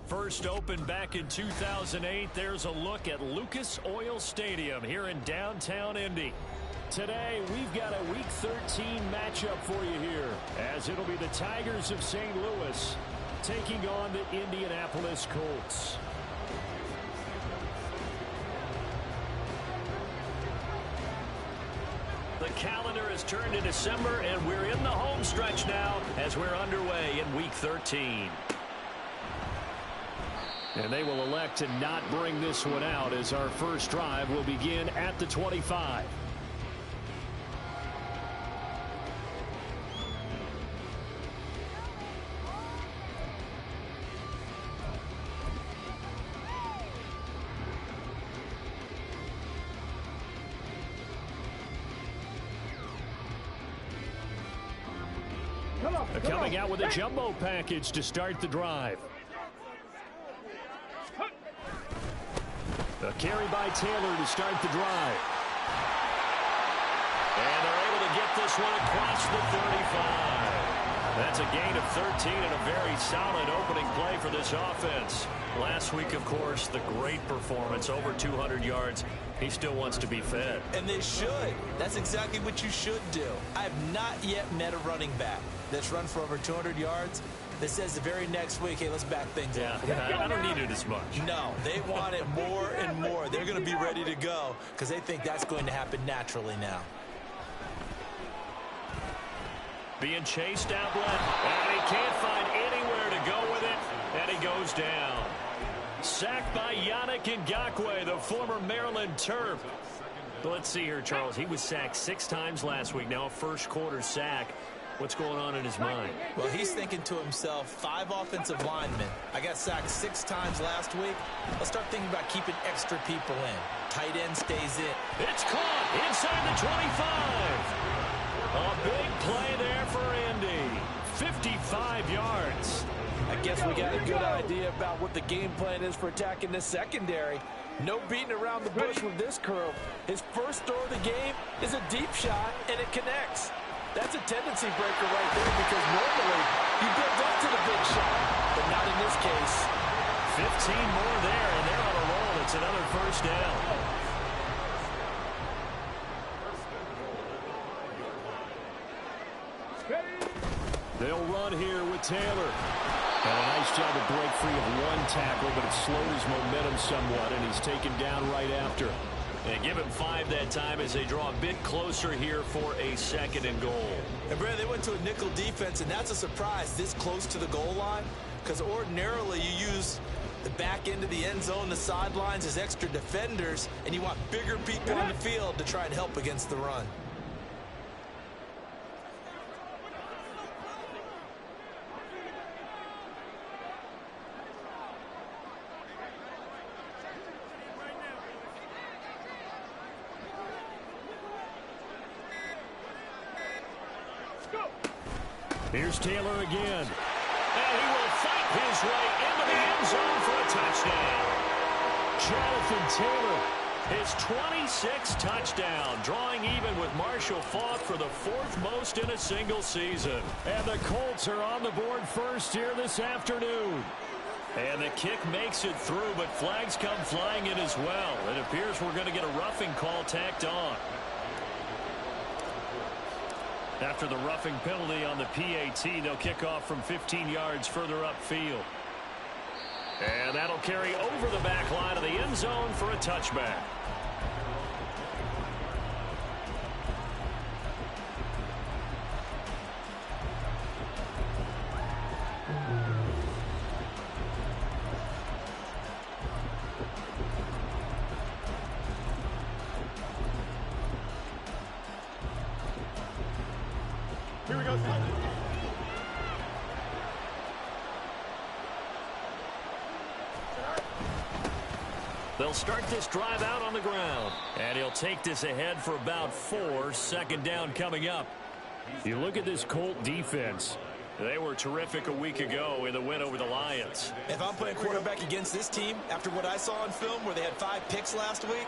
First opened back in 2008, there's a look at Lucas Oil Stadium here in downtown Indy. Today, we've got a Week 13 matchup for you here, as it'll be the Tigers of St. Louis taking on the Indianapolis Colts. The calendar has turned to December, and we're in the home stretch now as we're underway in Week 13. And they will elect to not bring this one out as our first drive will begin at the 25. Coming out with a jumbo package to start the drive. A carry by Taylor to start the drive. And they're able to get this one across the 35. That's a gain of 13 and a very solid opening play for this offense. Last week, of course, the great performance, over 200 yards. He still wants to be fed. And they should. That's exactly what you should do. I have not yet met a running back that's run for over 200 yards that says the very next week, hey, let's back things up. Yeah, I don't need it as much. No, they want it more and more. They're going to be ready to go because they think that's going to happen naturally now. Being chased out left, and he can't find anywhere to go with it, and he goes down. Sacked by Yannick Ngakoue, the former Maryland Terp. But let's see here, Charles. He was sacked 6 times last week. Now a first-quarter sack. What's going on in his mind? Well, he's thinking to himself, 5 offensive linemen. I got sacked 6 times last week. Let's start thinking about keeping extra people in. Tight end stays in. It's caught inside the 25. A big play there for Indy. 55 yards. I guess we got a good idea about what the game plan is for attacking this secondary. No beating around the bush with this curl. His first throw of the game is a deep shot, and it connects. That's a tendency breaker right there because normally you build up to the big shot, but not in this case. 15 more there, and they're on a roll. It's another first down. They'll run here with Taylor. And a nice job to break free of one tackle, but it slowed his momentum somewhat, and he's taken down right after. And give him 5 that time as they draw a bit closer here for a 2nd and goal. And, Brad, they went to a nickel defense, and that's a surprise this close to the goal line because ordinarily you use the back end of the end zone, the sidelines as extra defenders, and you want bigger people on the field to try and help against the run. Here's Taylor again. And he will fight his way into the end zone for a touchdown. Jonathan Taylor, his 26th touchdown, drawing even with Marshall Faulk for the 4th most in a single season. And the Colts are on the board first here this afternoon. And the kick makes it through, but flags come flying in as well. It appears we're going to get a roughing call tacked on. After the roughing penalty on the PAT, they'll kick off from 15 yards further upfield. And that'll carry over the back line of the end zone for a touchback. Here we go. They'll start this drive out on the ground. And he'll take this ahead for about 4. 2nd down coming up. You look at this Colt defense. They were terrific a week ago in the win over the Lions. If I'm playing quarterback against this team, after what I saw on film where they had 5 picks last week,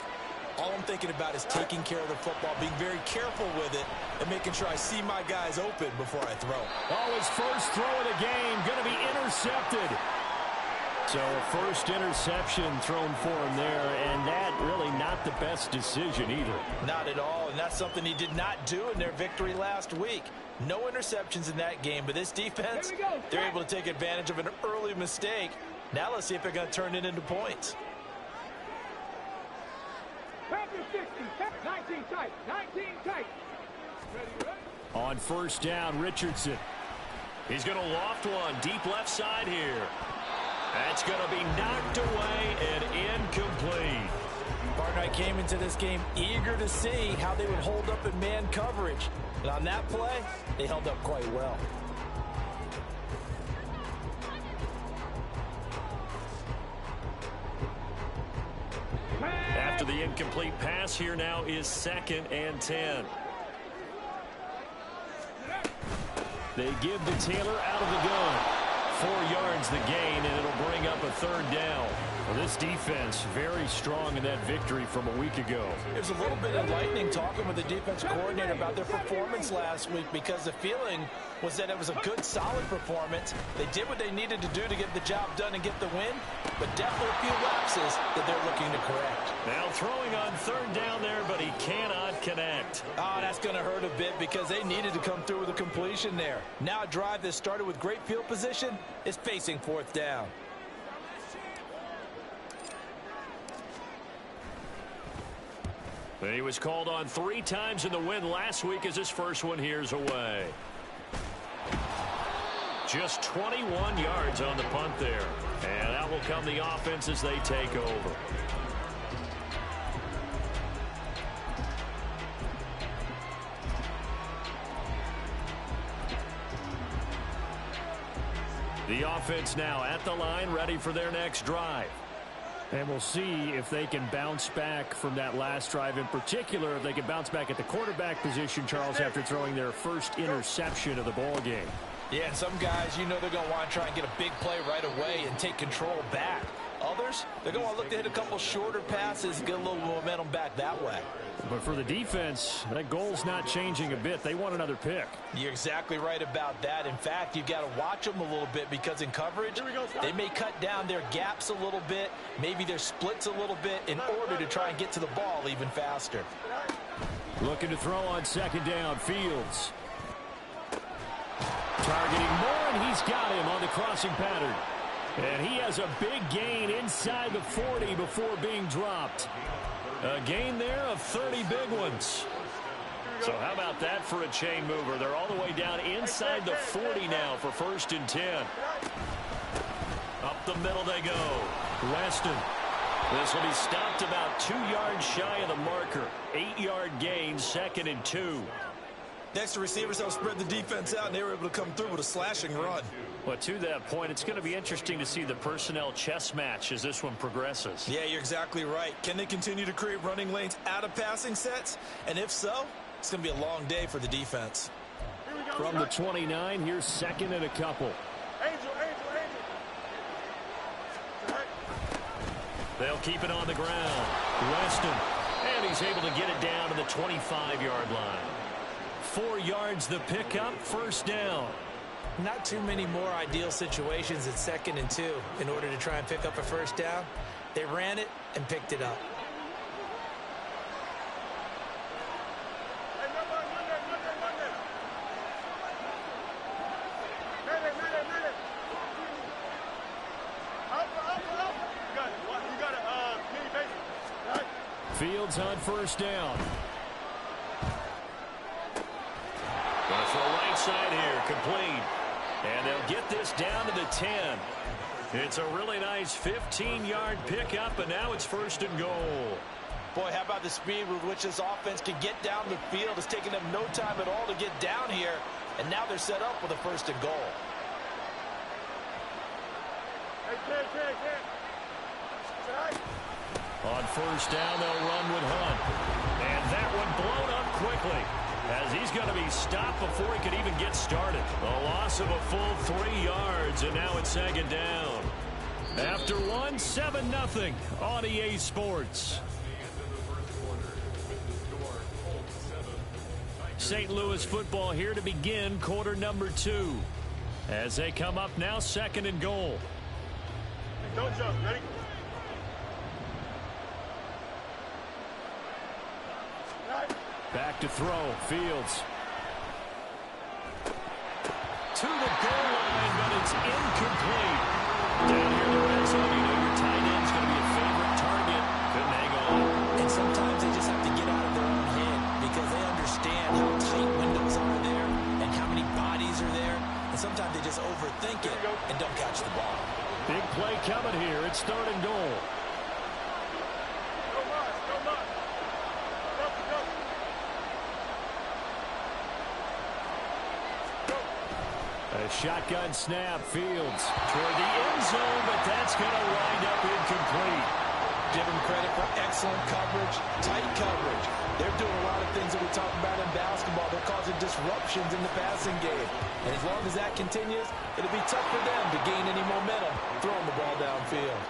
all I'm thinking about is taking care of the football, being very careful with it, and making sure I see my guys open before I throw. Oh, his first throw of the game going to be intercepted. So a first interception thrown for him there, and that really not the best decision either. Not at all, and that's something he did not do in their victory last week. No interceptions in that game, but this defense, they're able to take advantage of an early mistake. Now let's see if they're going to turn it into points. 19 tight, 19 tight. On first down, Richardson. He's going to loft one deep left side here. That's going to be knocked away and incomplete. Partner, I came into this game eager to see how they would hold up in man coverage. And on that play, they held up quite well. After the incomplete pass, here now is 2nd and 10. They give to Taylor out of the gun. 4 yards the gain, and it'll bring up a 3rd down. Well, this defense very strong in that victory from a week ago. It was a little bit enlightening talking with the defense coordinator about their performance last week, because the feeling was that it was a good, solid performance. They did what they needed to do to get the job done and get the win, but definitely a few lapses that they're looking to correct. Now throwing on 3rd down there, but he cannot connect. Oh, that's going to hurt a bit because they needed to come through with a completion there. Now a drive that started with great field position is facing 4th down. He was called on 3 times in the win last week as his first one here's away. Just 21 yards on the punt there. And out will come the offense as they take over. The offense now at the line, ready for their next drive. And we'll see if they can bounce back from that last drive. In particular, if they can bounce back at the quarterback position, Charles, after throwing their first interception of the ball game. Yeah, and some guys, you know they're going to want to try and get a big play right away and take control back. Others, they're going to look to hit a couple shorter passes and get a little momentum back that way. But for the defense, that goal's not changing a bit. They want another pick. You're exactly right about that. In fact, you've got to watch them a little bit because in coverage, they may cut down their gaps a little bit, maybe their splits a little bit in order to try and get to the ball even faster. Looking to throw on 2nd down, Fields. Targeting Moore, and he's got him on the crossing pattern. And he has a big gain inside the 40 before being dropped. A gain there of 30 big ones. So how about that for a chain mover? They're all the way down inside the 40 now for 1st and 10. Up the middle they go. Weston. This will be stopped about 2 yards shy of the marker. 8-yard gain, 2nd and 2. Next, the receivers helped spread the defense out, and they were able to come through with a slashing run. Well, to that point, it's going to be interesting to see the personnel chess match as this one progresses. Yeah, you're exactly right. Can they continue to create running lanes out of passing sets? And if so, it's going to be a long day for the defense. From the 29, here's 2nd and a couple. They'll keep it on the ground. Weston, and he's able to get it down to the 25-yard line. 4 yards the pickup, 1st down. Not too many more ideal situations at 2nd and 2 in order to try and pick up a 1st down. They ran it and picked it up. Fields on 1st down. Going to throw right side here, complete. And they'll get this down to the 10. It's a really nice 15-yard pickup, and now it's 1st and goal. Boy, how about the speed with which this offense can get down the field? It's taken them no time at all to get down here, and now they're set up with a 1st and goal. On 1st down, they'll run with Hunt. And that one blown up quickly, as he's going to be stopped before he could even get started. A loss of a full 3 yards, and now it's 2nd down. After one, 7-0 on EA Sports. St. Louis football here to begin quarter number 2. As they come up now, 2nd and goal. Don't jump. Ready? Back to throw. Fields. To the goal line, but it's incomplete. Down here in the red zone, you know your tight end's going to be a favorite target. Couldn't hang on. And sometimes they just have to get out of their own head because they understand how tight windows are there and how many bodies are there. And sometimes they just overthink it and don't catch the ball. Big play coming here. It's 3rd and goal. A shotgun snap. Fields toward the end zone, but that's going to wind up incomplete. Give them credit for excellent coverage, tight coverage. They're doing a lot of things that we talk about in basketball. They're causing disruptions in the passing game. And as long as that continues, it'll be tough for them to gain any momentum throwing the ball downfield.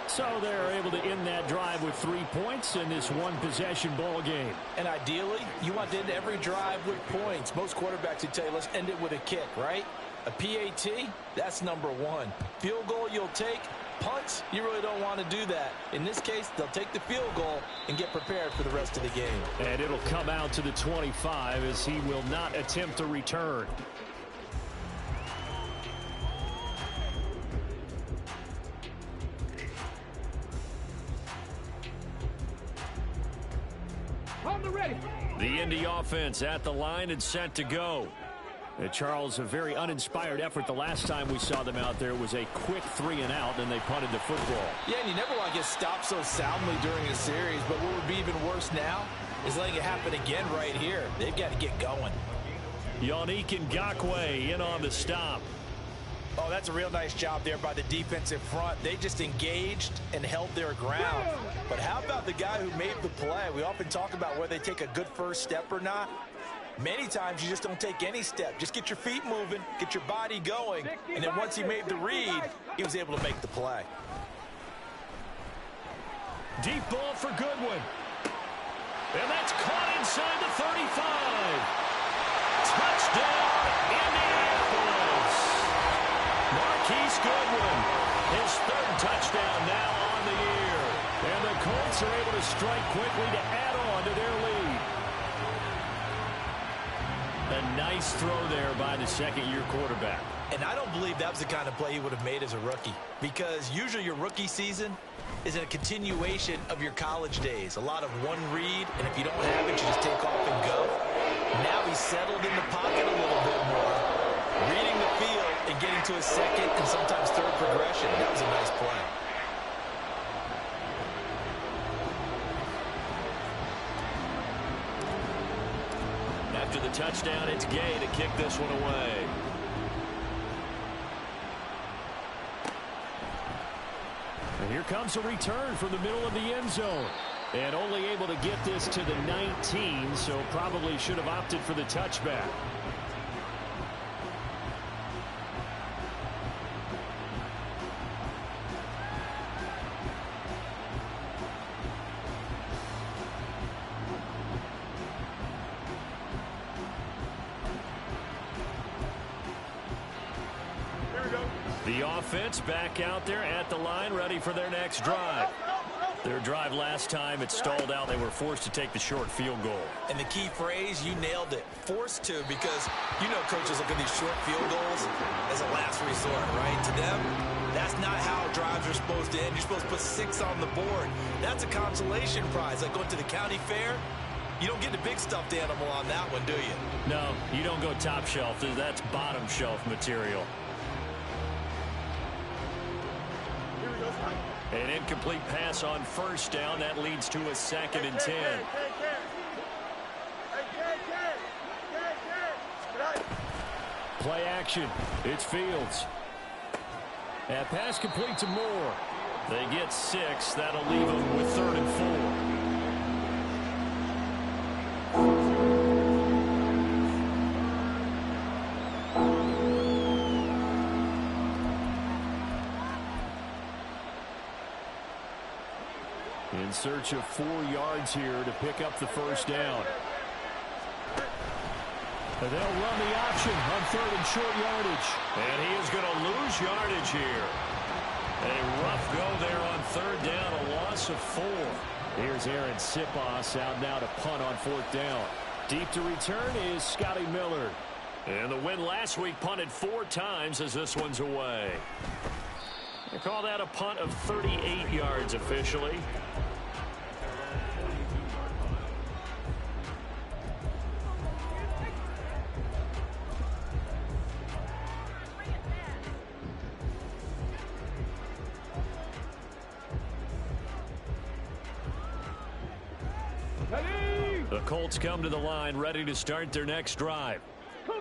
So they're able to end that drive with 3 points in this one-possession ball game. And ideally, you want to end every drive with points. Most quarterbacks would tell you, let's end it with a kick, right? A PAT, that's number 1. Field goal you'll take. Punts, you really don't want to do that. In this case, they'll take the field goal and get prepared for the rest of the game. And it'll come out to the 25 as he will not attempt a return. On the ready. The Indy offense at the line and set to go. Charles, a very uninspired effort the last time we saw them out there. It was a quick 3 and out, and they punted the football. Yeah, and you never want to get stopped so soundly during a series, but what would be even worse now is letting it happen again right here. They've got to get going. Yannick Ngakoue in on the stop. Oh, that's a real nice job there by the defensive front. They just engaged and held their ground. But how about the guy who made the play? We often talk about whether they take a good first step or not. Many times you just don't take any step. Just get your feet moving, get your body going, and then once he made the read, he was able to make the play. Deep ball for Goodwin. And that's caught inside the 35. Touchdown, Indianapolis. Marquise Goodwin, his 3rd touchdown now on the year. And the Colts are able to strike quickly to add on to their lead. A nice throw there by the second-year quarterback. And I don't believe that was the kind of play he would have made as a rookie, because usually your rookie season is a continuation of your college days. A lot of one read, and if you don't have it, you just take off and go. Now he's settled in the pocket a little bit more, reading the field and getting to his 2nd and sometimes 3rd progression. That was a nice play. After the touchdown, it's Gay to kick this one away. And here comes a return from the middle of the end zone. And only able to get this to the 19, so probably should have opted for the touchback. The offense back out there at the line, ready for their next drive. Their drive last time, it stalled out. They were forced to take the short field goal. And the key phrase, you nailed it, forced to, because you know coaches look at these short field goals as a last resort, right? To them, that's not how drives are supposed to end. You're supposed to put 6 on the board. That's a consolation prize, like going to the county fair. You don't get the big stuffed animal on that one, do you? No, you don't go top shelf. That's bottom shelf material. An incomplete pass on 1st down. That leads to a 2nd and 10. Play action. It's Fields. That pass complete to Moore. They get 6. That'll leave them with 3rd and 4. In search of 4 yards here to pick up the 1st down. And they'll run the option on 3rd and short yardage. And he is going to lose yardage here. A rough go there on third down, a loss of 4. Here's Aaron Siposs out now to punt on fourth down. Deep to return is Scotty Miller. And the win last week punted 4 times as this one's away. They call that a punt of 38 yards officially. The Colts come to the line ready to start their next drive.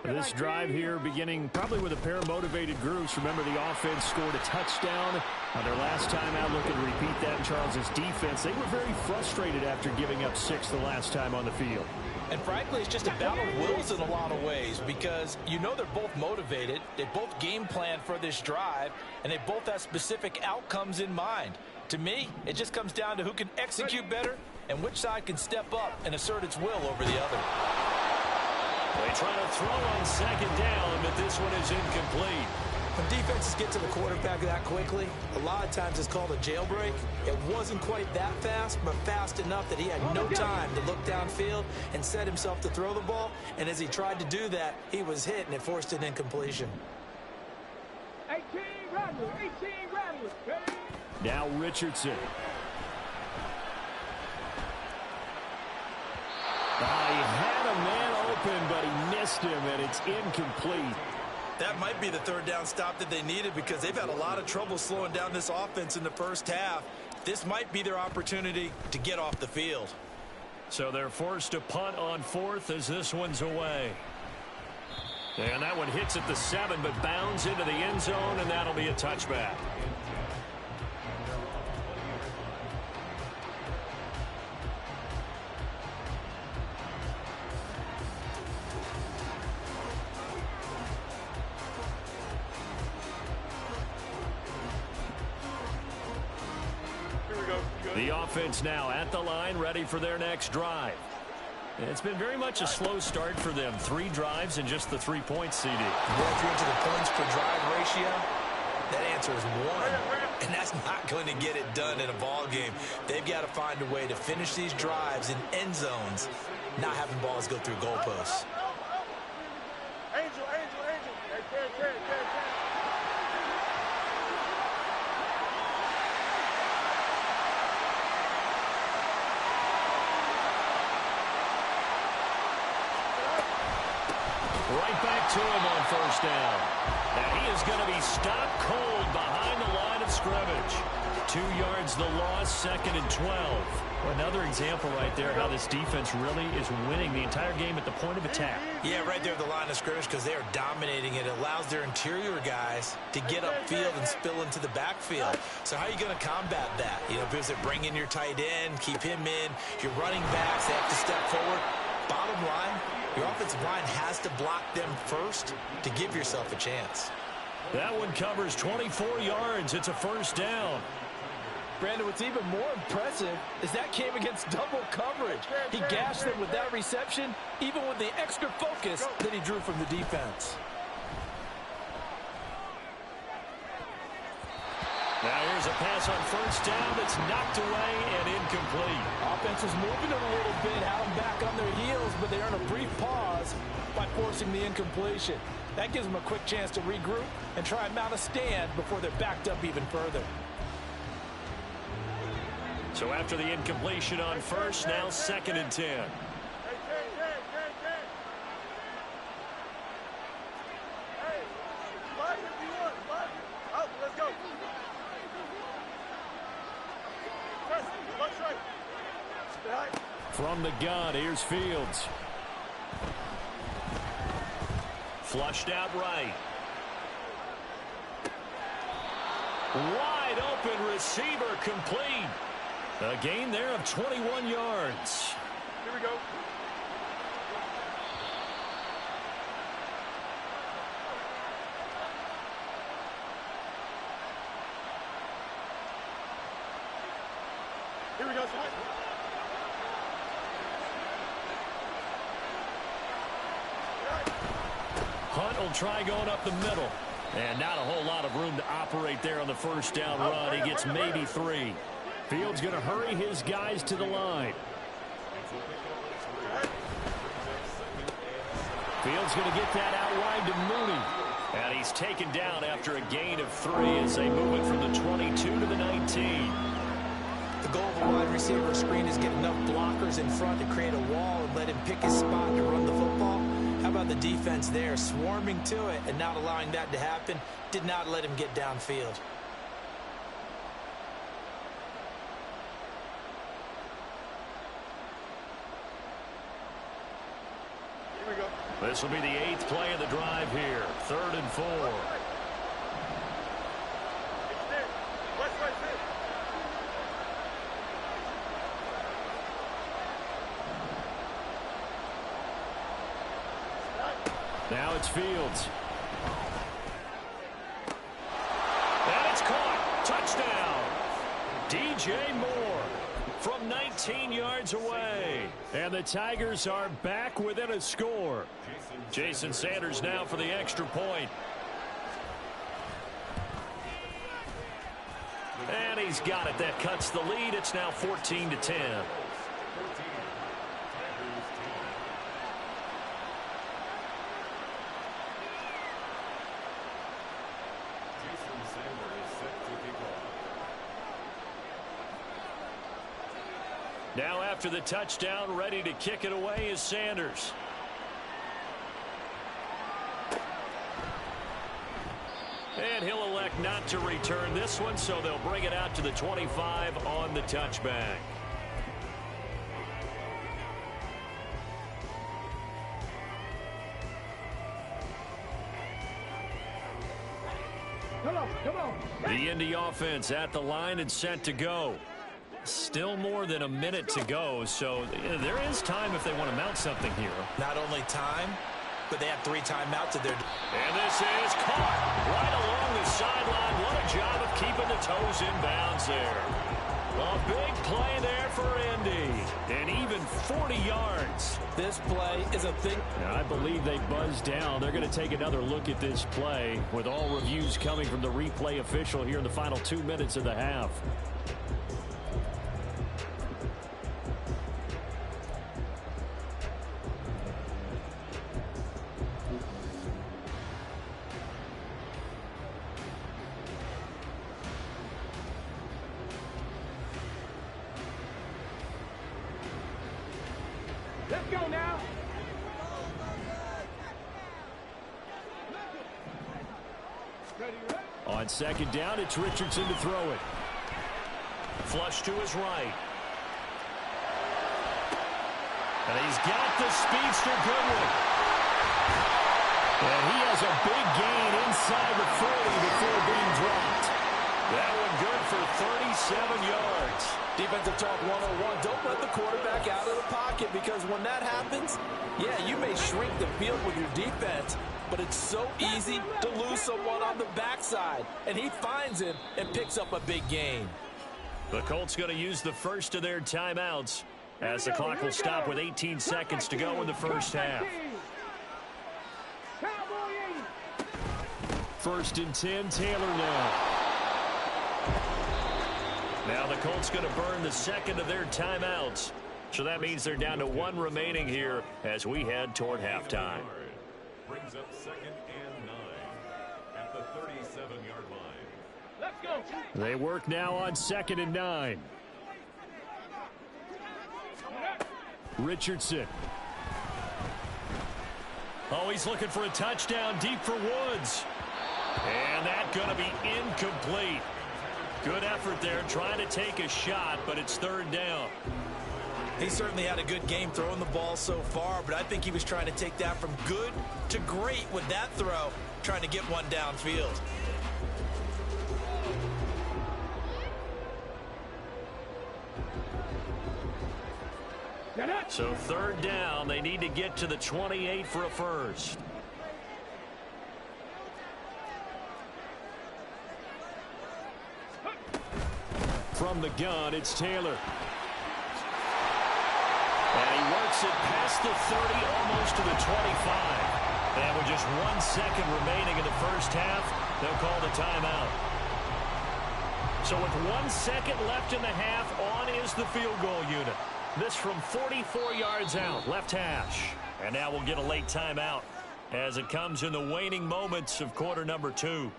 This drive here beginning probably with a pair of motivated groups. Remember, the offense scored a touchdown on their last time out. Looking to repeat that in Charles' defense. They were very frustrated after giving up 6 the last time on the field. And frankly, it's just a battle of wills in a lot of ways because you know they're both motivated. They both game plan for this drive, and they both have specific outcomes in mind. To me, it just comes down to who can execute better and which side can step up and assert its will over the other. They try to throw on second down, but this one is incomplete. When defenses get to the quarterback that quickly, a lot of times it's called a jailbreak. It wasn't quite that fast, but fast enough that he had no time to look downfield and set himself to throw the ball. And as he tried to do that, he was hit, and it forced an incompletion. 18 Rattler, 18 Rattler. Now Richardson. He had a man open, but he missed him, and it's incomplete. That might be the third down stop that they needed because they've had a lot of trouble slowing down this offense in the first half. This might be their opportunity to get off the field. So they're forced to punt on fourth as this one's away. And that one hits at the 7, but bounds into the end zone, and that'll be a touchback. The offense now at the line, ready for their next drive. It's been very much a slow start for them. 3 drives and just the 3 points, CD. Well, if you're into the points per drive ratio, that answer is 1. And that's not going to get it done in a ball game. They've got to find a way to finish these drives in end zones, not having balls go through goalposts. Angel. Hey, Right back to him on first down. And he is going to be stopped cold behind the line of scrimmage. 2 yards the loss, 2nd and 12. Another example right there how this defense really is winning the entire game at the point of attack. Yeah, right there at the line of scrimmage because they are dominating it. It allows their interior guys to get upfield and spill into the backfield. So how are you going to combat that? You know, because they're bringing your tight end, keep him in. Your running backs, they have to step forward. Bottom line, your offensive line has to block them first to give yourself a chance. That one covers 24 yards. It's a first down. Brandon, what's even more impressive is that came against double coverage. He gashed them with that reception, even with the extra focus that he drew from the defense. Now here's a pass on first down that's knocked away and incomplete. Offense is moving it a little bit, have them back on their heels, but they earn a brief pause by forcing the incompletion. That gives them a quick chance to regroup and try and mount a stand before they're backed up even further. So after the incompletion on first, now 2nd and 10. From the gun, here's Fields. Flushed out right. Wide open receiver complete. A gain there of 21 yards. Here we go. Here we go. Hunt will try going up the middle. And not a whole lot of room to operate there on the first down run. He gets maybe 3. Fields going to hurry his guys to the line. Fields going to get that out wide to Mooney. And he's taken down after a gain of 3 as they move it from the 22 to the 19. The goal of a wide receiver screen is get enough blockers in front to create a wall and let him pick his spot to run the football. How about the defense there, swarming to it and not allowing that to happen? Did not let him get downfield. Here we go. This will be the 8th play of the drive here. 3rd and 4. Now it's Fields. And it's caught. Touchdown. DJ Moore from 19 yards away. And the Tigers are back within a score. Jason Sanders now for the extra point. And he's got it. That cuts the lead. It's now 14-10. Now after the touchdown, ready to kick it away is Sanders. And he'll elect not to return this one, so they'll bring it out to the 25 on the touchback. Come on. The Indy offense at the line and set to go. Still more than a minute to go, so there is time if they want to mount something here. Not only time, but they have 3 timeouts at their... And this is caught right along the sideline. What a job of keeping the toes in bounds there. A big play there for Indy. And even 40 yards. This play is a thing. Now, I believe they buzzed down. They're going to take another look at this play with all reviews coming from the replay official here in the final 2 minutes of the half. Let's go now. On second down, it's Richardson to throw it. Flush to his right. And he's got the speedster Goodwin. And he has a big gain inside the 40 before being dropped. That one good for 37 yards. Defensive talk 101. Don't let the quarterback out of the pocket, because when that happens, yeah, you may shrink the field with your defense, but it's so easy to lose someone on the backside. And he finds him and picks up a big gain. The Colts going to use the first of their timeouts as the clock will stop with 18 seconds to go in the first half. 1st and 10, Taylor now. Now the Colts going to burn the second of their timeouts. So that means they're down to 1 remaining here as we head toward halftime. Brings up 2nd and 9 at the 37-yard line. Let's go. They work now on 2nd and 9. Richardson. Oh, he's looking for a touchdown deep for Woods. And that's going to be incomplete. Good effort there, trying to take a shot, but it's 3rd down. He certainly had a good game throwing the ball so far, but I think he was trying to take that from good to great with that throw, trying to get one downfield. So 3rd down, they need to get to the 28 for a first. From the gun, it's Taylor. And he works it past the 30, almost to the 25. And with just 1 second remaining in the first half, they'll call the timeout. So with 1 second left in the half, on is the field goal unit. This from 44 yards out, left hash. And now we'll get a late timeout as it comes in the waning moments of quarter number 2.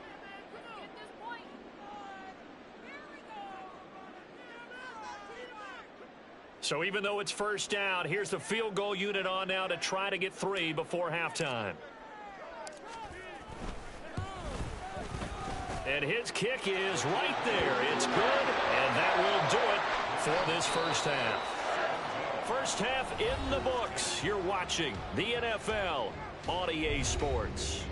So even though it's first down, here's the field goal unit on now to try to get 3 before halftime. And his kick is right there. It's good, and that will do it for this first half. First half in the books. You're watching the NFL on EA Sports.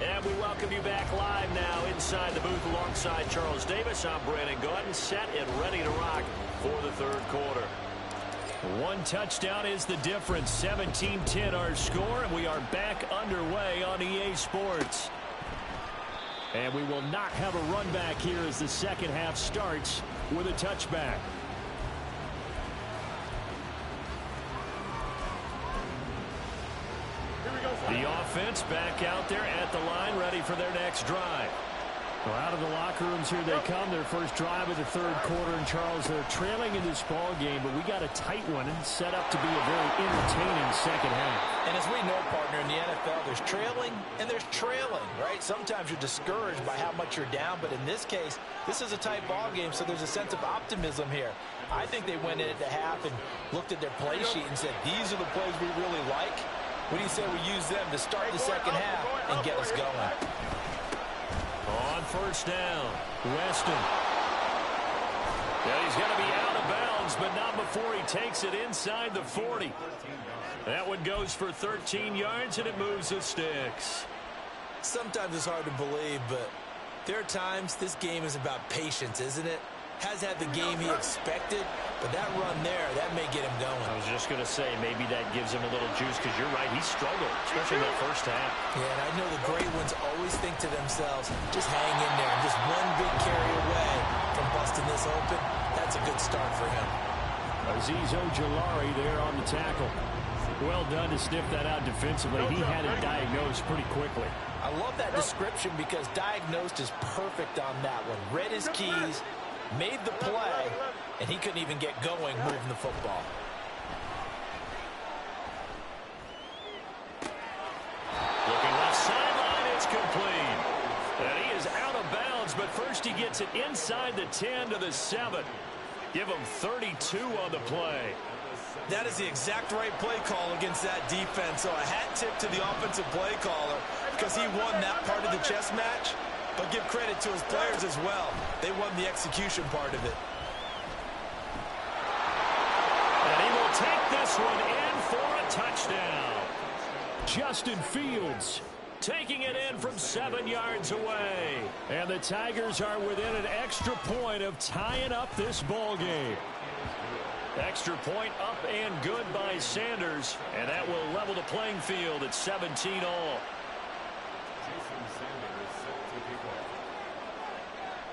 And we welcome you back live now inside the booth alongside Charles Davis. I'm Brandon Gaudin, set and ready to rock for the third quarter. 1 touchdown is the difference. 17-10 our score, and we are back underway on EA Sports. And we will not have a run back here as the second half starts with a touchback. The offense back out there at the line, ready for their next drive. Well, out of the locker rooms here they come. Their first drive of the third quarter. And, Charles, they're trailing in this ball game, but we got a tight one and set up to be a very entertaining second half. And as we know, partner, in the NFL, there's trailing and there's trailing, right? Sometimes you're discouraged by how much you're down, but in this case, this is a tight ball game, so there's a sense of optimism here. I think they went in at the half and looked at their play sheet and said, these are the plays we really like. What do you say we use them to start the second half and get us going? On first down, Weston. Yeah, he's going to be out of bounds, but not before he takes it inside the 40. That one goes for 13 yards, and it moves the sticks. Sometimes it's hard to believe, but there are times this game is about patience, isn't it? Has had the game he expected, but that run there, that may get him going. I was just going to say, maybe that gives him a little juice, because you're right, he struggled, especially in that first half. Yeah, and I know the great ones always think to themselves, just hang in there, just one big carry away from busting this open. That's a good start for him. Azeez Ojulari there on the tackle. Well done to sniff that out defensively. He had it diagnosed pretty quickly. I love that description because diagnosed is perfect on that one. Read his keys, made the play, and he couldn't even get going moving the football. Looking left sideline, it's complete. And he is out of bounds, but first he gets it inside the 10 to the 7. Give him 32 on the play. That is the exact right play call against that defense. So a hat tip to the offensive play caller because he won that part of the chess match. But give credit to his players as well. They won the execution part of it. And he will take this one in for a touchdown. Justin Fields taking it in from 7 yards away. And the Tigers are within an extra point of tying up this ball game. Extra point up and good by Sanders. And that will level the playing field at 17-all.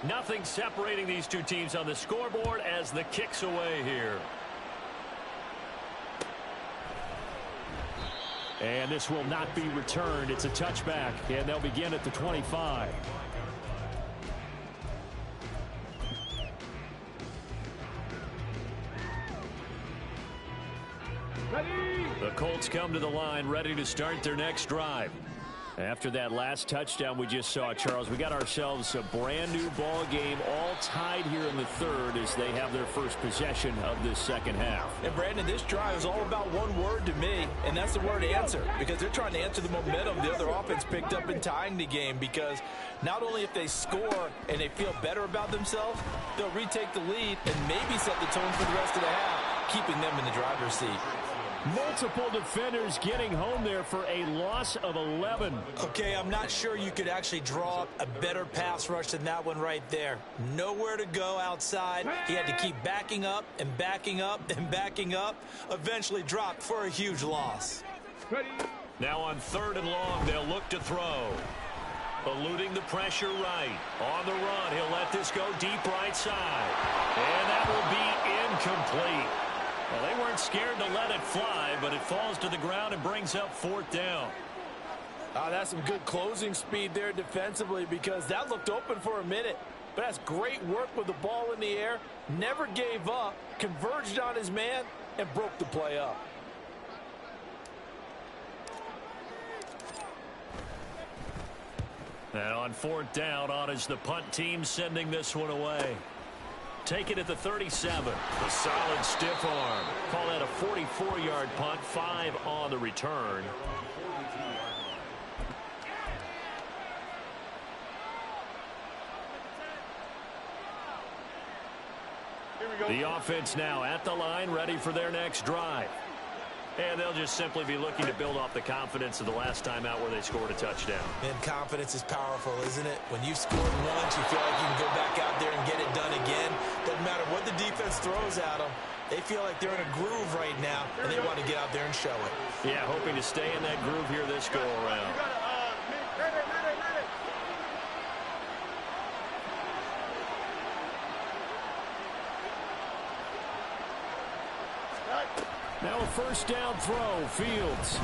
Nothing separating these two teams on the scoreboard as the kick's away here. And this will not be returned. It's a touchback, and they'll begin at the 25. The Colts come to the line ready to start their next drive. After that last touchdown we just saw, Charles, we got ourselves a brand new ball game, all tied here in the third as they have their first possession of this second half. And Brandon, this drive is all about one word to me, and that's the word answer, because they're trying to answer the momentum the other offense picked up in tying the game, because not only if they score and they feel better about themselves, they'll retake the lead and maybe set the tone for the rest of the half, keeping them in the driver's seat. Multiple defenders getting home there for a loss of 11. Okay, I'm not sure you could actually draw up a better pass rush than that one right there. Nowhere to go outside. He had to keep backing up and backing up and backing up. Eventually dropped for a huge loss. Ready, Now on 3rd and long, they'll look to throw. Eluding the pressure right. On the run, he'll let this go deep right side. And that will be incomplete. Well, they weren't scared to let it fly, but it falls to the ground and brings up 4th down. That's some good closing speed there defensively, because that looked open for a minute. But that's great work with the ball in the air. Never gave up, converged on his man, and broke the play up. And on 4th down, on is the punt team sending this one away. Take it at the 37. The solid stiff arm. Call that a 44-yard punt, 5 on the return. The offense now at the line, ready for their next drive. And they'll just simply be looking to build off the confidence of the last time out where they scored a touchdown. And confidence is powerful, isn't it? When you've scored once, you feel like you can go back out there and get it done again. Doesn't matter what the defense throws at them. They feel like they're in a groove right now, and they want to get out there and show it. Yeah, hoping to stay in that groove here this go-around. Now a 1st down throw, Fields.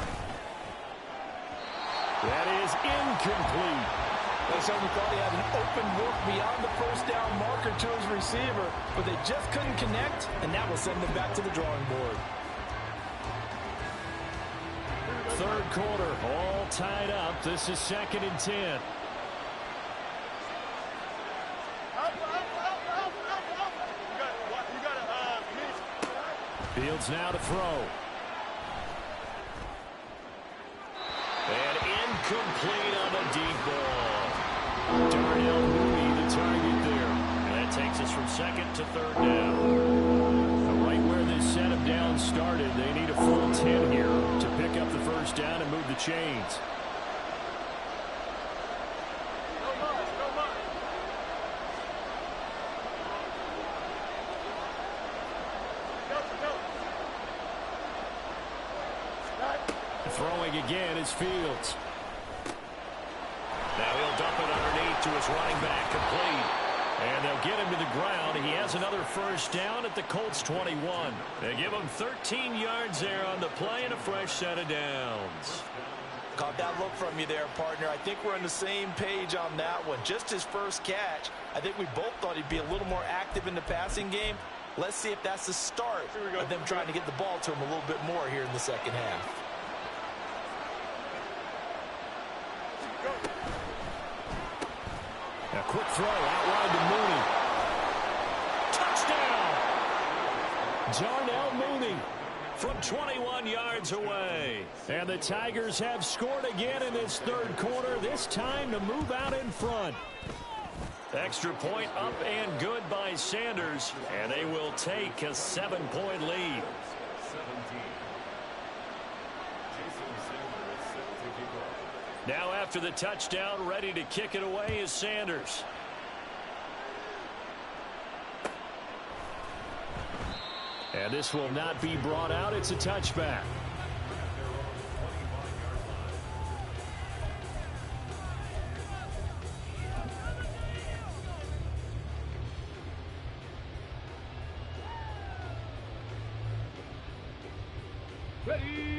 That is incomplete. They certainly thought he had an open look beyond the 1st down marker to his receiver, but they just couldn't connect, and that will send them back to the drawing board. 3rd quarter, all tied up. This is 2nd and 10. Fields now to throw. And incomplete on the deep ball. Darnell Mooney the target there. And that takes us from 2nd to 3rd down. Right where this set of downs started, they need a full 10 here to pick up the 1st down and move the chains. Throwing again is Fields. Now he'll dump it underneath to his running back, complete. And they'll get him to the ground. He has another 1st down at the Colts 21. They give him 13 yards there on the play and a fresh set of downs. Caught that look from you there, partner. I think we're on the same page on that one. Just his first catch. I think we both thought he'd be a little more active in the passing game. Let's see if that's the start of them trying to get the ball to him a little bit more here in the 2nd half. A quick throw out wide to Mooney. Touchdown! Darnell Mooney from 21 yards away. And the Tigers have scored again in this 3rd quarter, this time to move out in front. Extra point up and good by Sanders, and they will take a 7-point lead. 17. Jason Sanders set to kick off. Now after the touchdown, ready to kick it away is Sanders. And this will not be brought out. It's a touchback.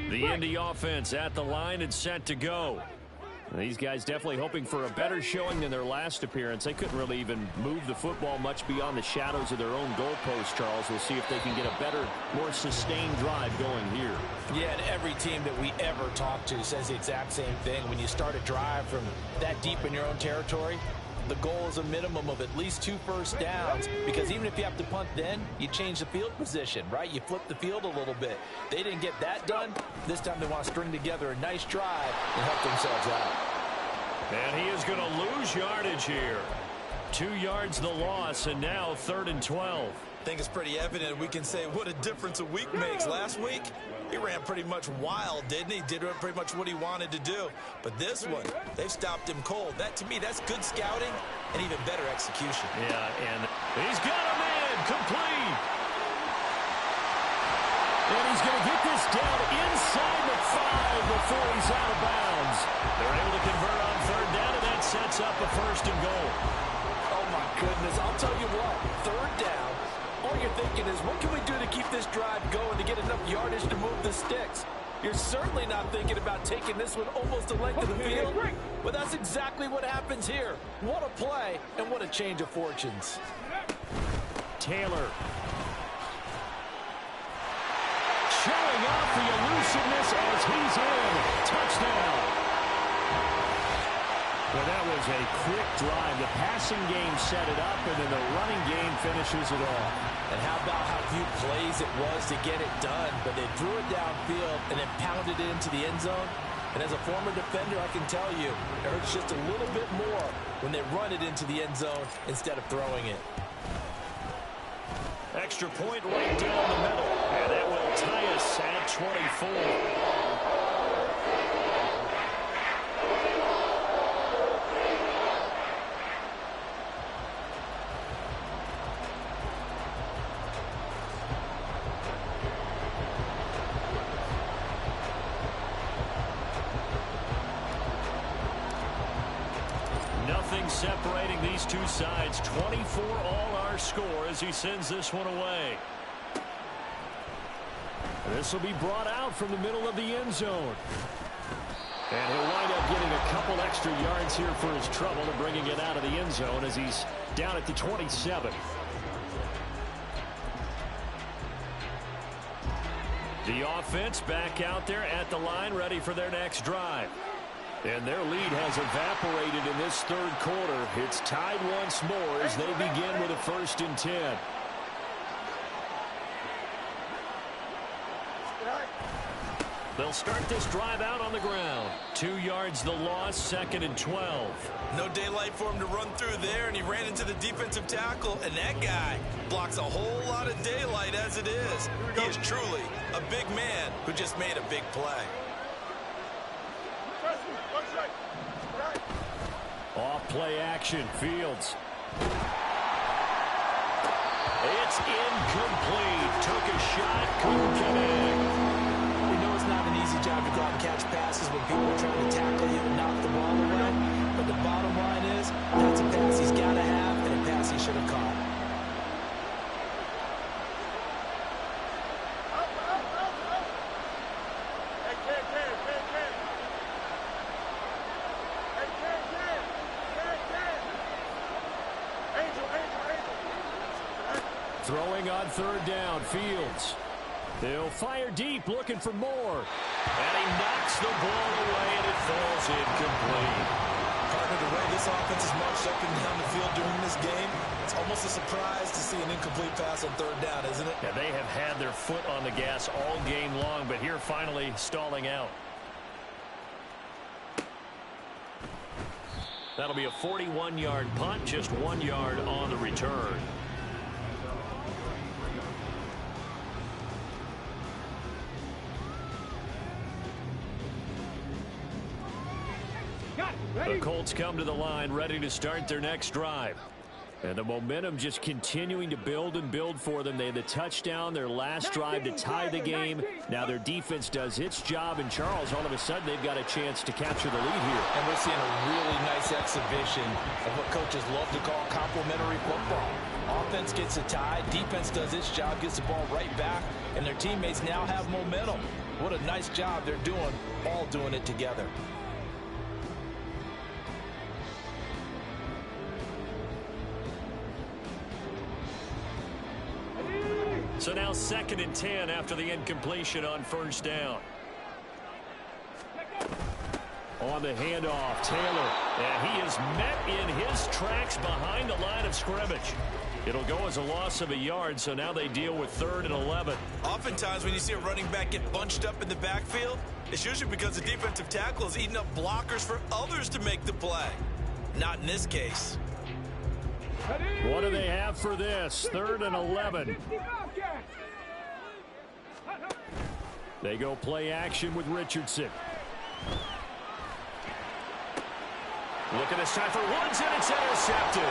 The Indy offense at the line and set to go. These guys definitely hoping for a better showing than their last appearance. They couldn't really even move the football much beyond the shadows of their own goalpost, Charles. We'll see if they can get a better, more sustained drive going here. Yeah, and every team that we ever talk to says the exact same thing. When you start a drive from that deep in your own territory, the goal is a minimum of at least 2 first downs, because even if you have to punt then, you change the field position, right? You flip the field a little bit. They didn't get that done. This time they want to string together a nice drive and help themselves out. And he is going to lose yardage here. 2 yards the loss, and now 3rd and 12. I think it's pretty evident we can say what a difference a week makes. Last week, he ran pretty much wild, didn't he? Did pretty much what he wanted to do. But this one, they've stopped him cold. That, to me, that's good scouting and even better execution. Yeah, and he's got a man complete. And he's going to get this down inside the 5 before he's out of bounds. They're able to convert on third down, and that sets up a first and goal. Oh, my goodness. I'll tell you what, third down, all you're thinking is, what can we do to keep this drive going to get enough yardage to move the sticks? You're certainly not thinking about taking this one almost the length of the field, but that's exactly what happens here. What a play, and what a change of fortunes. Taylor. Showing off the elusiveness as he's in. Touchdown. Well, that was a quick drive. The passing game set it up, and then the running game finishes it off. And how about how few plays it was to get it done, but they threw it downfield and then pounded it into the end zone. And as a former defender, I can tell you, it hurts just a little bit more when they run it into the end zone instead of throwing it. Extra point right down the middle. And that will tie us at 24. Separating these two sides. 24 all our score as he sends this one away. This will be brought out from the middle of the end zone. And he'll wind up getting a couple extra yards here for his trouble and bringing it out of the end zone as he's down at the 27. The offense back out there at the line, ready for their next drive. And their lead has evaporated in this third quarter. It's tied once more as they begin with a 1st and 10. They'll start this drive out on the ground. 2 yards the loss, 2nd and 12. No daylight for him to run through there, and he ran into the defensive tackle, and that guy blocks a whole lot of daylight as it is. He is truly a big man who just made a big play. Off play action, Fields. It's incomplete. Took a shot, couldn't connect. We know it's not an easy job to go out and catch passes when people are trying to tackle you and knock the ball away. But the bottom line is, that's a pass he's got to have and a pass he should have caught. Throwing on third down, Fields. They'll fire deep, looking for more. And he knocks the ball away, and it falls incomplete. Partner, the way this offense is marched up and down the field during this game, it's almost a surprise to see an incomplete pass on third down, isn't it? Yeah, they have had their foot on the gas all game long, but here finally stalling out. That'll be a 41-yard punt, just 1 yard on the return. The Colts come to the line, ready to start their next drive. And the momentum just continuing to build and build for them. They had the touchdown, their last drive to tie the game. Now their defense does its job, and Charles, all of a sudden, they've got a chance to capture the lead here. And we're seeing a really nice exhibition of what coaches love to call complementary football. Offense gets a tie, defense does its job, gets the ball right back, and their teammates now have momentum. What a nice job they're doing, all doing it together. So now 2nd and 10 after the incompletion on first down. On the handoff, Taylor. And he is met in his tracks behind the line of scrimmage. It'll go as a loss of a yard, so now they deal with 3rd and 11. Oftentimes when you see a running back get bunched up in the backfield, it's usually because the defensive tackle is eating up blockers for others to make the play. Not in this case. What do they have for this? 3rd and 11. They go play action with Richardson. Look at this time for Woods, and it's intercepted.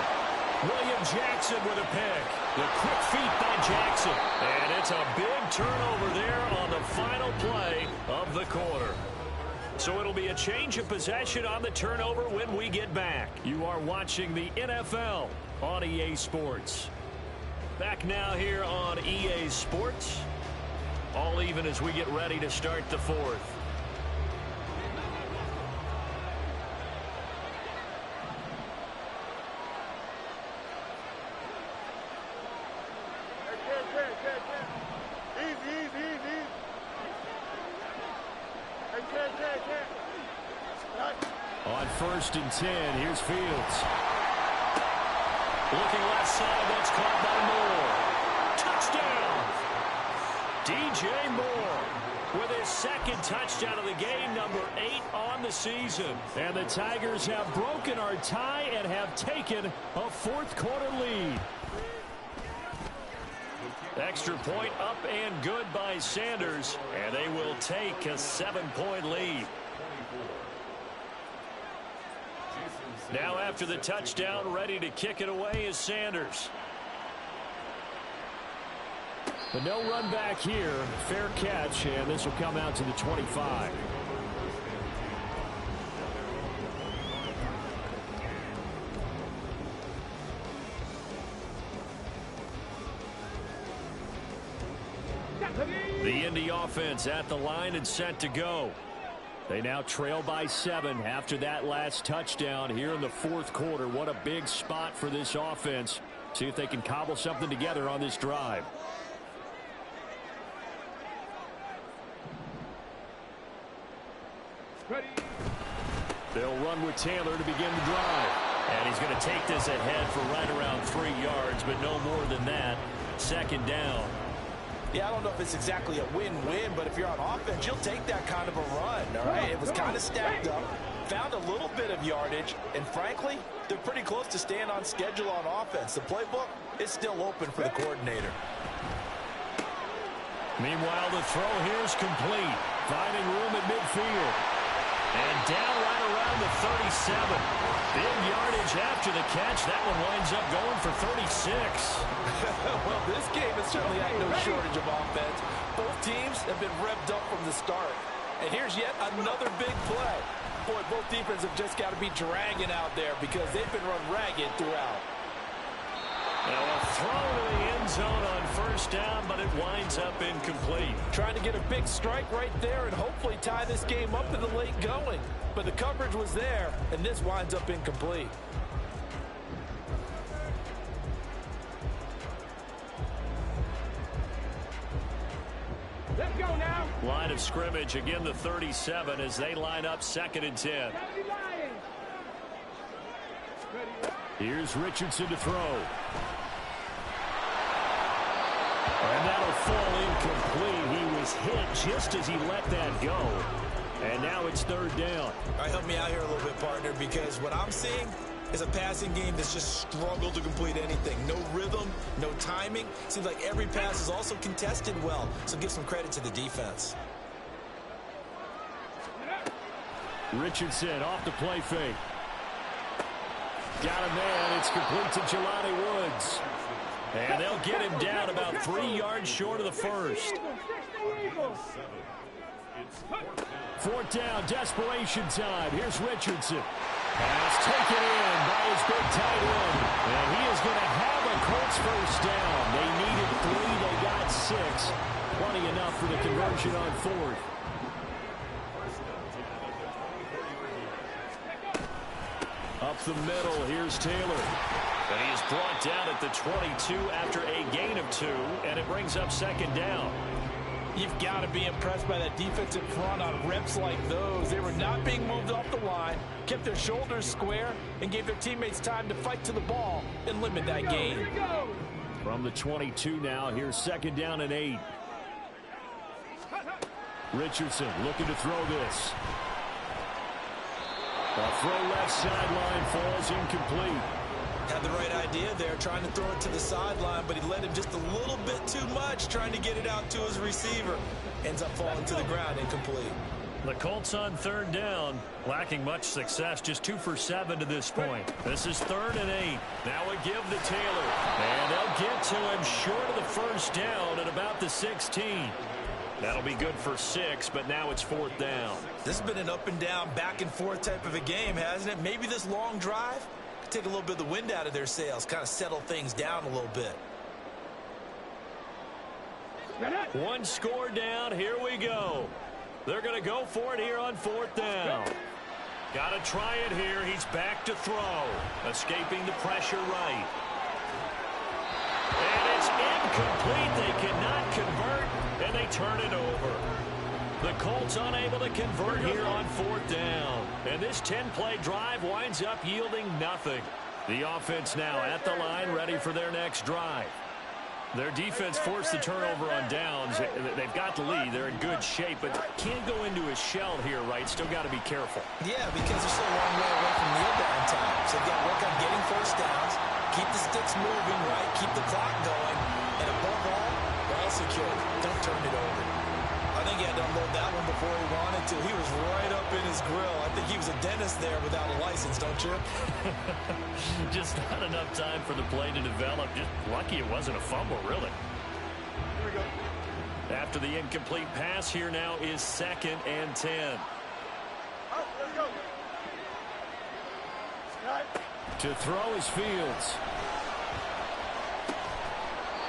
William Jackson with a pick. The quick feet by Jackson. And it's a big turnover there on the final play of the quarter. So it'll be a change of possession on the turnover when we get back. You are watching the NFL on EA Sports. Back now here on EA Sports. All even as we get ready to start the fourth. On 1st and 10, here's Fields. Looking left side, that's caught by Moore. Touchdown! DJ Moore with his second touchdown of the game, number 8 on the season. And the Tigers have broken our tie and have taken a fourth-quarter lead. Extra point up and good by Sanders, and they will take a 7-point lead. Now after the touchdown, ready to kick it away is Sanders. But no run back here. Fair catch, and this will come out to the 25. The Indy offense at the line and set to go. They now trail by 7 after that last touchdown here in the fourth quarter. What a big spot for this offense. See if they can cobble something together on this drive. Ready. They'll run with Taylor to begin the drive. And he's going to take this ahead for right around 3 yards, but no more than that. Second down. Yeah, I don't know if it's exactly a win-win, but if you're on offense, you'll take that kind of a run, all right? It was kind of stacked up, found a little bit of yardage, and frankly, they're pretty close to staying on schedule on offense. The playbook is still open for the coordinator. Meanwhile, the throw here is complete, finding room at midfield. And down right around the 37. Big yardage after the catch. That one winds up going for 36. Well, this game has certainly had no shortage of offense. Both teams have been revved up from the start. And here's yet another big play. Boy, both defenses have just got to be dragging out there because they've been run ragged throughout. Now a throw to the end zone on first down, but it winds up incomplete. Trying to get a big strike right there and hopefully tie this game up in the late going. But the coverage was there, and this winds up incomplete. Let's go now. Line of scrimmage, again the 37 as they line up 2nd and 10. Here's Richardson to throw. And that'll fall incomplete. He was hit just as he let that go. And now it's 3rd down. All right, help me out here a little bit, partner, because what I'm seeing is a passing game that's just struggled to complete anything. No rhythm, no timing. Seems like every pass is also contested well, so give some credit to the defense. Richardson off the play fake. Got a man. It's complete to Jelani Woods. And they'll get him down about 3 yards short of the first. 4th down, desperation time. Here's Richardson. Pass taken in by his big tight end. And he is going to have a Colts first down. They needed 3. They got 6. Plenty enough for the conversion on 4th. Up the middle, here's Taylor. And he is brought down at the 22 after a gain of 2, and it brings up 2nd down. You've got to be impressed by that defensive front on reps like those. They were not being moved off the line, kept their shoulders square, and gave their teammates time to fight to the ball and limit that gain. From the 22 now, here's 2nd down and 8. Richardson looking to throw this. A throw left sideline falls incomplete. Had the right idea there, trying to throw it to the sideline, but he led him just a little bit too much, trying to get it out to his receiver. Ends up falling to the ground, incomplete. The Colts on 3rd down, lacking much success, just 2 for 7 to this point. This is 3rd and 8. Now a give to Taylor, and they'll get to him short of the first down at about the 16. That'll be good for 6, but now it's 4th down. This has been an up and down, back and forth type of a game, hasn't it? Maybe this long drive could take a little bit of the wind out of their sails, kind of settle things down a little bit. One score down. Here we go. They're going to go for it here on 4th down. Got to try it here. He's back to throw. Escaping the pressure right. And it's incomplete. They cannot convert, and they turn it over. The Colts unable to convert here on 4th down. And this 10-play drive winds up yielding nothing. The offense now at the line, ready for their next drive. Their defense forced the turnover on downs. They've got the lead. They're in good shape, but can't go into a shell here, right? Still got to be careful. Yeah, because they're still a long way away from kneel down time. So they've got to work on getting first downs, keep the sticks moving, right? Keep the clock going, and above all, ball secure. Don't turn it over. I think he had to unload that one before he wanted to. He was right up in his grill. I think he was a dentist there without a license, don't you? Just not enough time for the play to develop. Just lucky it wasn't a fumble, really. Here we go. After the incomplete pass, here now is 2nd and 10. Oh, let's go. Right. To throw is Fields.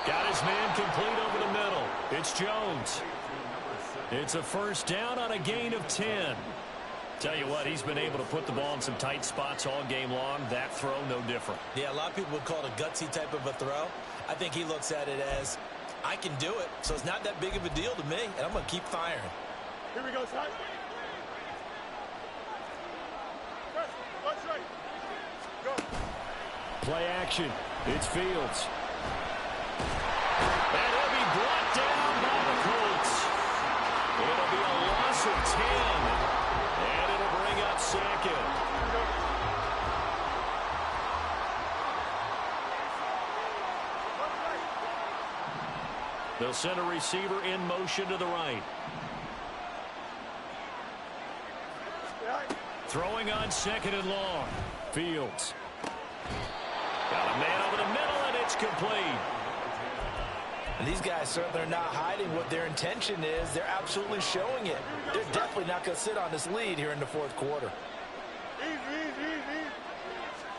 Got his man complete over the middle. It's Jones. It's a 1st down on a gain of 10. Tell you what, he's been able to put the ball in some tight spots all game long. That throw, no different. Yeah, a lot of people would call it a gutsy type of a throw. I think he looks at it as, I can do it, so it's not that big of a deal to me, and I'm going to keep firing. Here we go, son. What's right? Go. Play action. It's Fields. And he'll be brought down by the Colts. It'll be a loss of 10. And it'll bring up 2nd. They'll send a receiver in motion to the right. Throwing on 2nd and long. Fields. Got a man over the middle, and it's complete. And these guys certainly are not hiding what their intention is. They're absolutely showing it. They're definitely not going to sit on this lead here in the 4th quarter. Easy.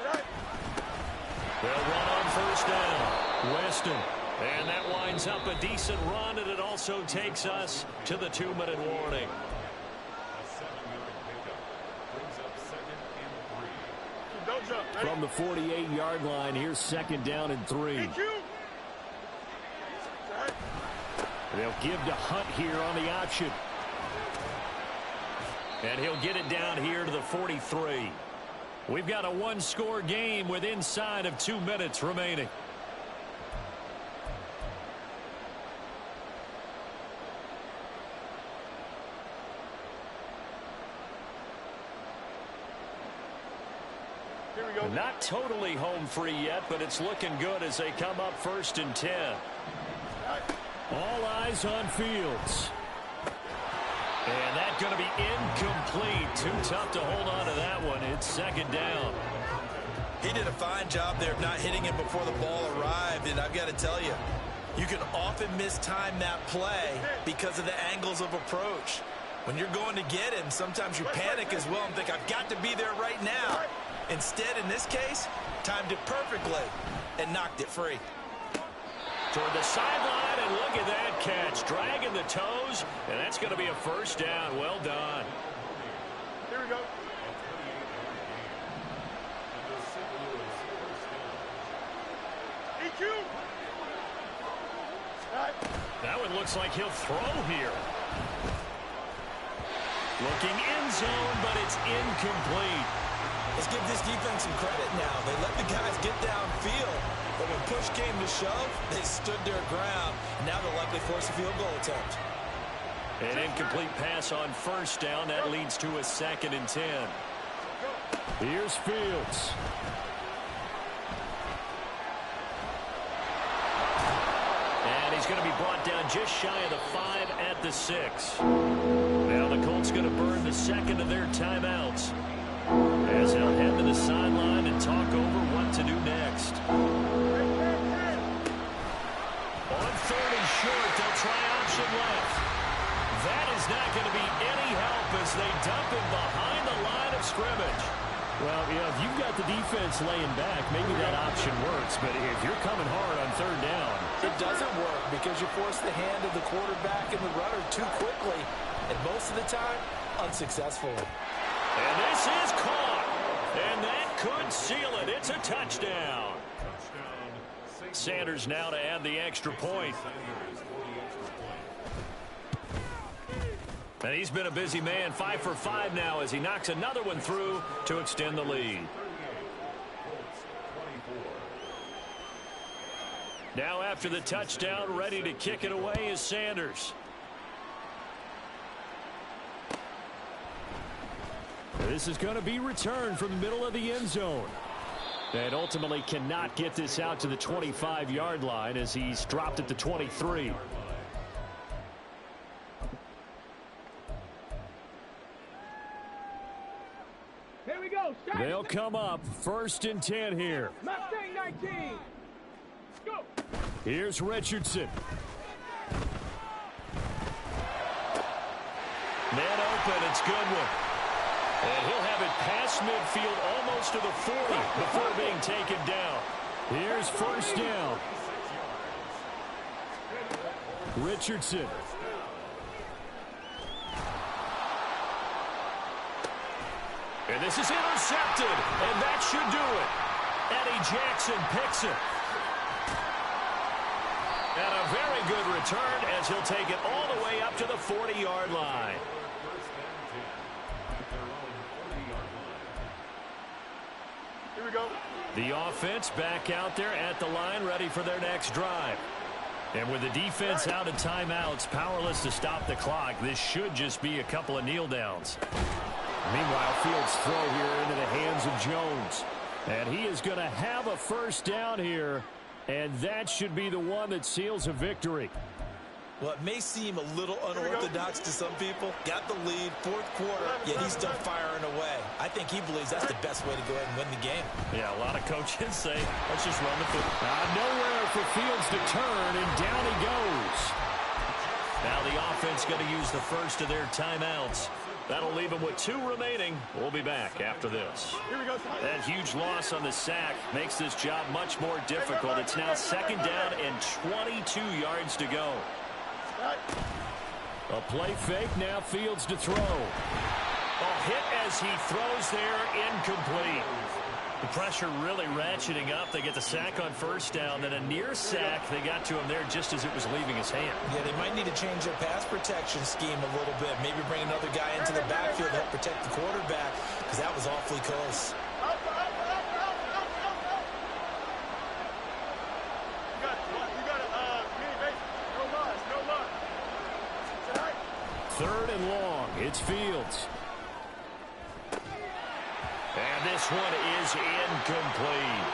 Right. They'll run on 1st down. Weston. And that winds up a decent run, and it also takes us to the 2-minute warning. A 7-yard pickup brings up 2nd and 3. Don't jump. Ready? From the 48-yard line, here's 2nd down and 3. Right. They'll give to Hunt here on the option. And he'll get it down here to the 43. We've got a 1-score game with inside of 2 minutes remaining. Here we go. Not totally home free yet, but it's looking good as they come up 1st and 10. All eyes on Fields. And that's going to be incomplete. Too tough to hold on to that one. It's 2nd down. He did a fine job there of not hitting him before the ball arrived, and I've got to tell you, you can often mistime that play because of the angles of approach. When you're going to get him, sometimes you panic as well and think, I've got to be there right now. Instead, in this case, timed it perfectly and knocked it free. Toward the sideline, and look at that catch. Dragging the toes, and that's going to be a 1st down. Well done. Here we go. EQ. Right. That one looks like he'll throw here. Looking end zone, but it's incomplete. Let's give this defense some credit now. They let the guys get downfield, but when push came to shove, they stood their ground. Now they'll likely force a field goal attempt. An incomplete pass on 1st down. That leads to a 2nd and 10. Here's Fields. And he's going to be brought down just shy of the 5 at the 6. Now the Colts going to burn the 2nd of their timeouts, as they'll head to the sideline and talk over what to do next. On 3rd and short, they'll try option left. that is not going to be any help as they dump him behind the line of scrimmage. Well, you know, if you've got the defense laying back, maybe that option works. But if you're coming hard on third down, it doesn't work because you force the hand of the quarterback and the runner too quickly, and most of the time, unsuccessfully. And this is caught, and that could seal it. It's a touchdown. Sanders now to add the extra point. And he's been a busy man, 5 for 5 now as he knocks another one through to extend the lead. Now after the touchdown, ready to kick it away is Sanders. This is going to be returned from the middle of the end zone. And ultimately cannot get this out to the 25-yard line as he's dropped at the 23. Here we go. They'll come up 1st and 10 here. Mustang 19. Go. Here's Richardson. Man open, it's Goodwin. And he'll have it past midfield almost to the 40 before being taken down. Here's 1st down. Richardson. And this is intercepted, and that should do it. Eddie Jackson picks it. And a very good return as he'll take it all the way up to the 40-yard line. Here we go. The offense back out there at the line, ready for their next drive. And with the defense out of timeouts, powerless to stop the clock, this should just be a couple of kneel downs. Meanwhile, Fields throw here into the hands of Jones. And he is going to have a 1st down here. And that should be the one that seals a victory. Well, it may seem a little unorthodox to some people. Got the lead, 4th quarter, yet he's still firing away. I think he believes that's the best way to go ahead and win the game. Yeah, a lot of coaches say, let's just run the football. Nowhere for Fields to turn, and down he goes. Now the offense going to use the first of their timeouts. That'll leave them with 2 remaining. We'll be back after this. Here we go. That huge loss on the sack makes this job much more difficult. It's now 2nd down and 22 yards to go. A play fake, now Fields to throw. A hit as he throws there, incomplete. The pressure really ratcheting up. They get the sack on 1st down, then a near sack. They got to him there just as it was leaving his hand. Yeah, they might need to change their pass protection scheme a little bit. Maybe bring another guy into the backfield to help protect the quarterback, because that was awfully close. You got it. Mini base. No loss. No loss. Is that right? 3rd and long. It's Fields. And this one is incomplete.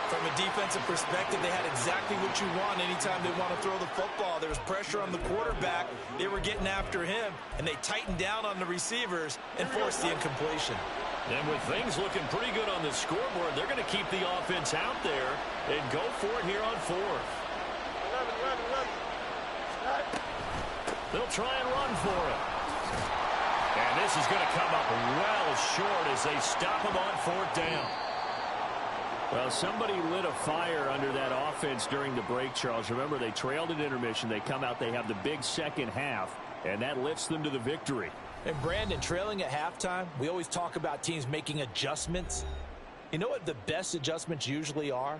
From a defensive perspective, they had exactly what you want anytime they want to throw the football. There was pressure on the quarterback. They were getting after him, and they tightened down on the receivers and forced the incompletion. And with things looking pretty good on the scoreboard, they're going to keep the offense out there and go for it here on 4th. 11. They'll try and run for it. And this is going to come up well short as they stop him on 4th down. Well, somebody lit a fire under that offense during the break, Charles. Remember, they trailed at intermission. They come out, they have the big 2nd half, and that lifts them to the victory. And Brandon, trailing at halftime, we always talk about teams making adjustments. You know what the best adjustments usually are?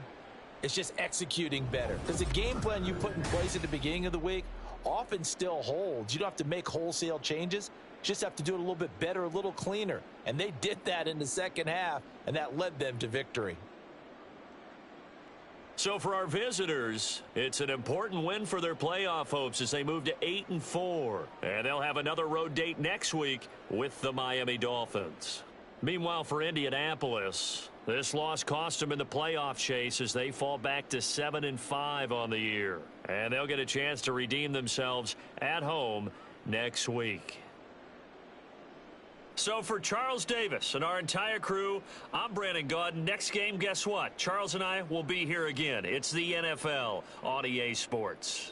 It's just executing better. Because the game plan you put in place at the beginning of the week often still holds. You don't have to make wholesale changes. You just have to do it a little bit better, a little cleaner. And they did that in the 2nd half, and that led them to victory. So for our visitors, it's an important win for their playoff hopes as they move to 8-4. And they'll have another road date next week with the Miami Dolphins. Meanwhile, for Indianapolis, this loss cost them in the playoff chase as they fall back to 7-5 on the year. And they'll get a chance to redeem themselves at home next week. So for Charles Davis and our entire crew, I'm Brandon Gaudin. Next game, guess what? Charles and I will be here again. It's the NFL on EA Sports.